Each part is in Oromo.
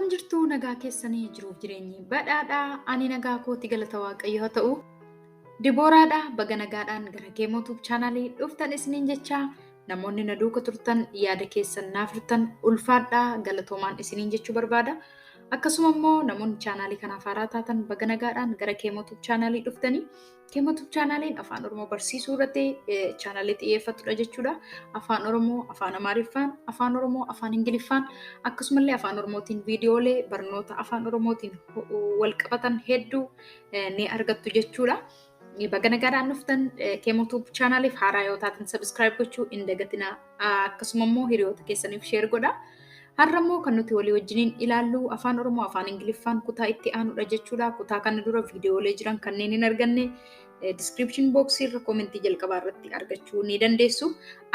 Akkam jirtu nagaa keessanii jiruuf jireenyi badhaadhaa ani nagaa kooti galata waaqayyo haa ta'u Dibooraadha baga nagaadhaan gara YouTube chaanalii dhuftan isiniin jecha namoonni na duuka turtan yaada keessan naaf turtan ulfaadhaa galatoomaan isiniin jechuu barbaada akkasuma immoo namoonni chaanalii kanaaf haaraa taatan baga nagaadhaan gara YouTube chaanalii dhuftanii YouTube chaanaliin Afaan Oromoo barsiisuu irratti chaanalii xiyyeeffatudha jechuudha. Afaan Oromoo, Afaan Amaariffaan, Afaan Oromoo, Afaan Ingiliffaan akkasumallee Afaan Oromootiin viidiyoolee barnoota Afaan Oromootiin wal qabatan hedduu ni argattu jechuudha. Baga nagaadhaan dhuftan YouTube chaanaliif haaraa yoo taatan subscribe gochuu hin dagatinaa akkasuma immoo hiriyoota keessaniif share godhaa. Har'a immoo kan nuti walii wajjiniin ilaallu Afaan Oromoo Afaan Ingiliffaan kutaa itti aanudha jechuudha. Kutaa kana dura viidiyoolee jiran kanneen hin arganne description box irra commentii jalqabaa irratti argachuu ni dandeessu.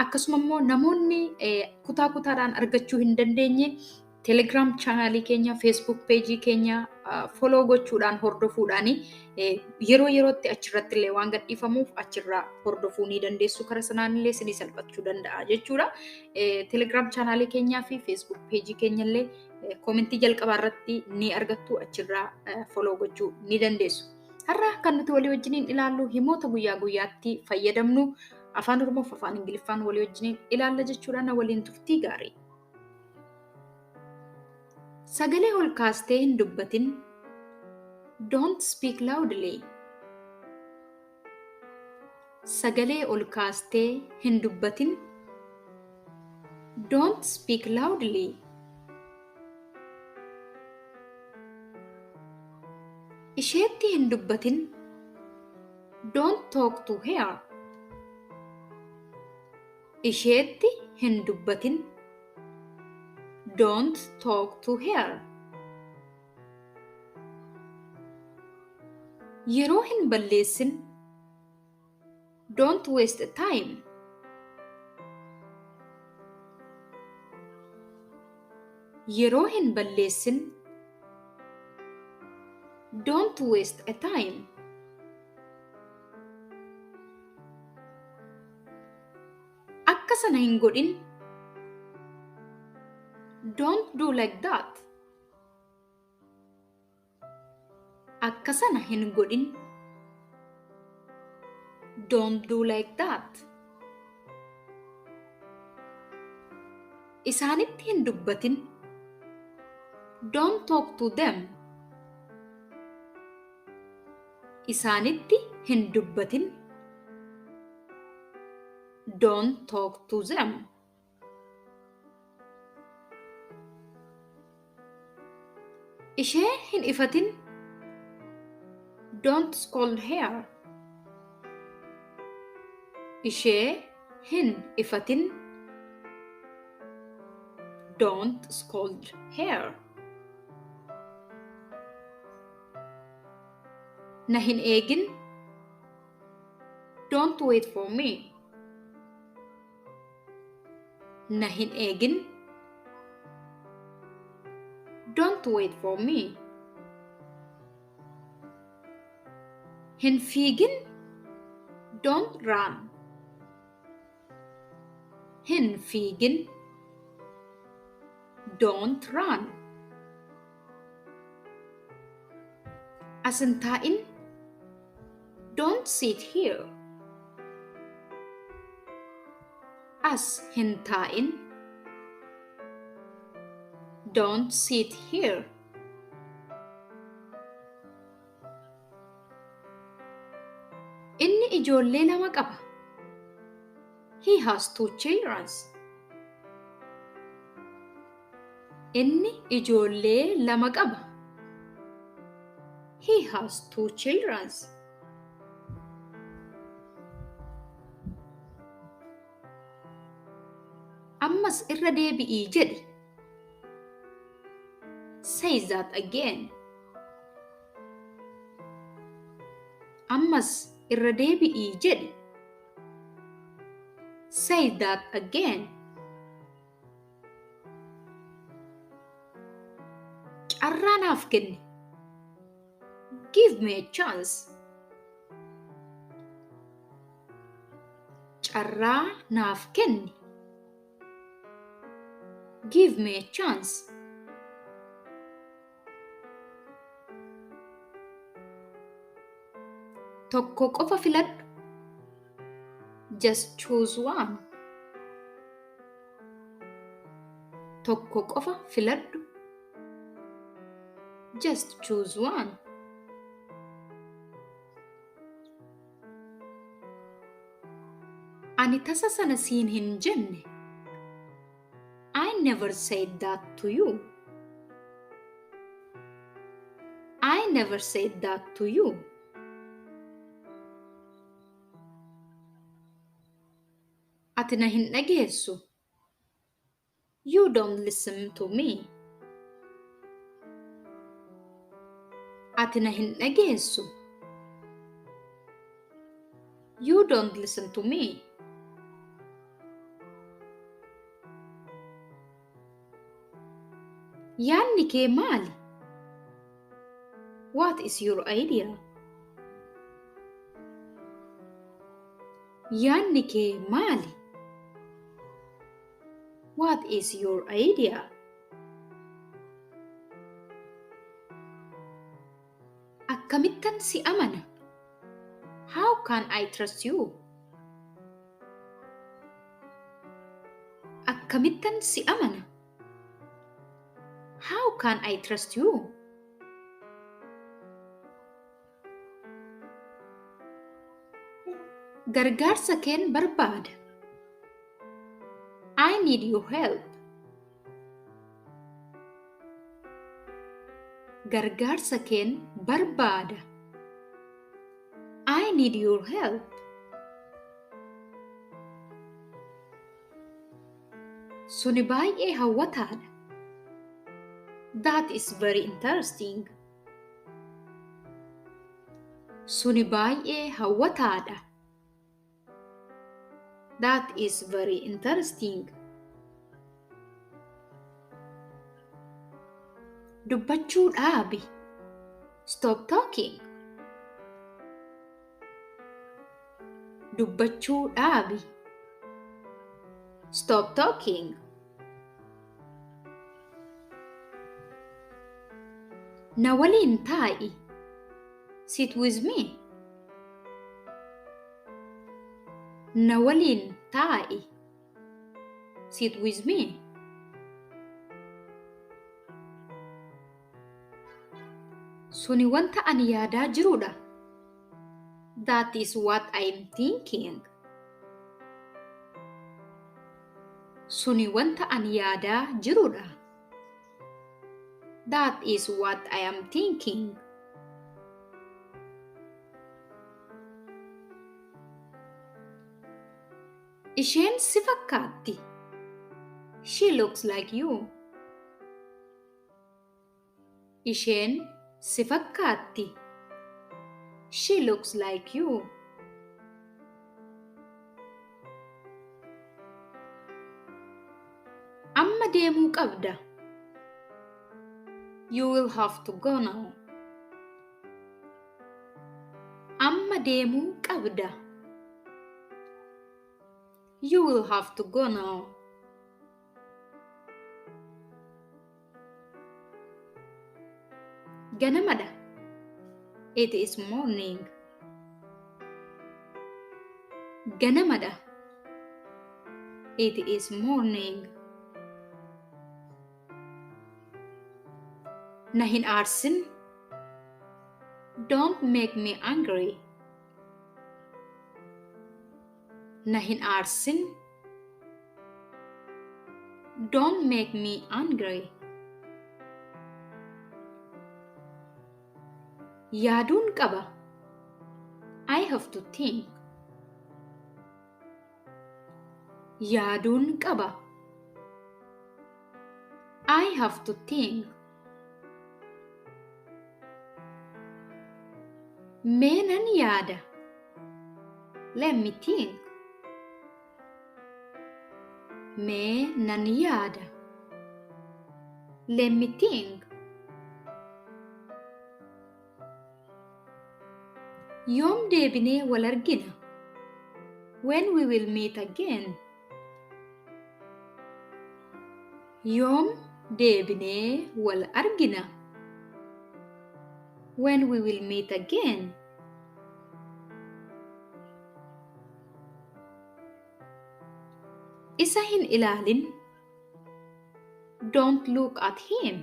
Akkasuma immoo namoonni kutaa kutaadhaan argachuu hin dandeenye Telegram chaanalii keenya, Facebook page keenya follow gochuudhaan hordofuudhaan yeroo yerootti achirratti illee waan gadhiifamuuf achirraa hordofuu ni dandeessu. Karaa sanaan illee isinii salphachuu danda'a jechuudha. Telegram chaanalii keenyaa fi Facebook page keenya illee commentii jalqabaa irratti ni argattu achirraa follow gochuu ni dandeessu. Har'a kan nuti walii wajjiniin ilaallu himoota guyyaa guyyaatti fayyadamnu Afaan Oromoo fi Afaan Ingiliffaan walii wajjiniin ilaalla jechuudha. Na waliin turtii gaarii. Sagalee ol kaastee hin dubbatin. Don't speak loudly. Sagalee ol kaastee hin dubbatin. Don't speak loudly. Isheetti hin dubbatin. Don't talk to her. Isheetti hin dubbatin. Don't talk to her. Yeroo hin balleessin. Don't waste time. Yeroo hin balleessin. Don't waste a time. Akka sana hin godhin. Don't do like that. Akka sana hin godhin. Don't do like that. Isaanitti hin dubbatin. Don't talk to them. Isaanitti hin dubbatin. Don't talk to them. Ishee hin ifatin. Don't scold her. Ishee hin ifatin. Don't scold her. Na hin eegin. Don't wait for me. Na hin eegin. Don't wait for me. Hin fiigin. Don't run. Hin fiigin. Don't run. As hin taa'in. Don't sit here. As hin taa'in. Don't sit here. Inni ijoollee lama qaba. He has 2 children. Inni ijoollee lama qaba. He has 2 children. Ammas irra deebi'ii jedhi. Say that again. Ammas irra deebi'ii jedhi. Say that again. Carraa naaf kenni. Give me a chance. Carraa naaf kenni. Give me a chance. Tokko qofa filadhu. Just choose one. Tokko qofa filadhu. Just choose one. Ani tasa sana siin hin jenne. I never said that to you. I never said that to you. Ati na hin dhageessu. You don't listen to me. Ati na hin dhageessu. You don't listen to me. Yaanni kee maali? What is your idea? Yaanni kee maali? What is your idea? Akkamittan si amana? How can I trust you? Akkamittan si amana? How can I trust you? Gargaarsa keen barbaada. I need your help. Gargaarsa keen barbaada. I need your help. Suni baay'ee hawwataadha. That is very interesting. Suni baay'ee hawwataadha. That is very interesting. Dubbachuu dhaabi. Stop talking. Dubbachuu dhaabi. Stop talking. Na waliin taa'i. Sit with me. Na waliin taa'i. Sit with me. Suni wanta ani yaadaa jirudha. That is what I am thinking. Suni wanta ani yaadaa jirudha. That is what I am thinking. Isheen si fakkaatti. She looks like you. Isheen si fakkaatti. She looks like you. Amma deemuu qabda. You will have to go now. Amma deemuu qabda. You will have to go now. Ganamada. It is morning. Ganamada. It is morning. Na hin aarsin. Don't make me angry. Na hin aarsin. Don't make me angry. Yaaduun qaba. I have to think. Yaaduun qaba. I have to think. Mee nan yaada. Let me think. Mee nan yaada. Let me think. Yoom deebinee wal argina. When we will meet again. Yoom deebinee wal argina. When we will meet again. Isa hin ilaalin. Don't look at him.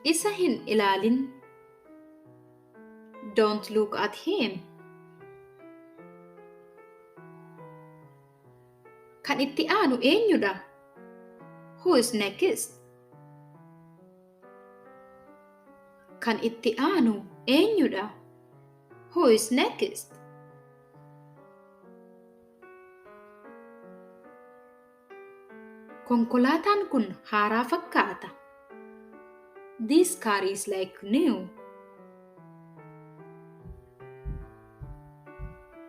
Isa hin ilaalin. Don't look at him. Kan itti aanu eenyudha? Who is next? Kan itti aanu eenyudha? Who is next? Konkolaataan kun haaraa fakkaata. This car is like new.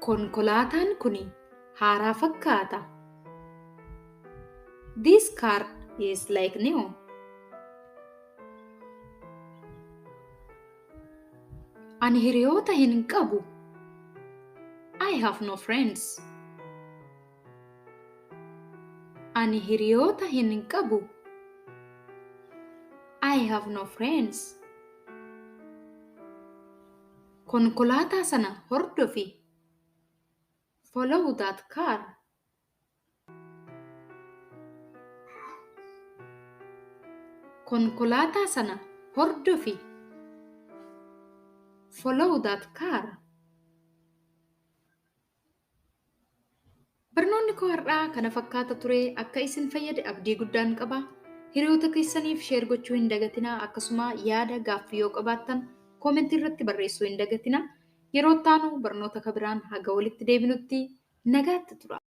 Konkolaataan kun haaraa fakkaata. This car is like new. Ani hiriyoota hin qabu. I have no friends. Ani hiriyoota hin qabu. I have no friends. Konkolaataa sana hordofi. Follow that car. Konkolaataa sana hordofi. Follow that car. Barnoonni koo har'aa kana fakkaata ture. Akka isin fayyade abdii guddaan qaba. Hiriyoota keessaniif sheer gochuu hin dagatinaa. Akkasuma yaada gaaffii yoo qabaattan koomentii irratti barreessuu hin dagatinaa. Yeroo itti aanu barnoota kabiraan haga walitti deebinutti nagaatti tura.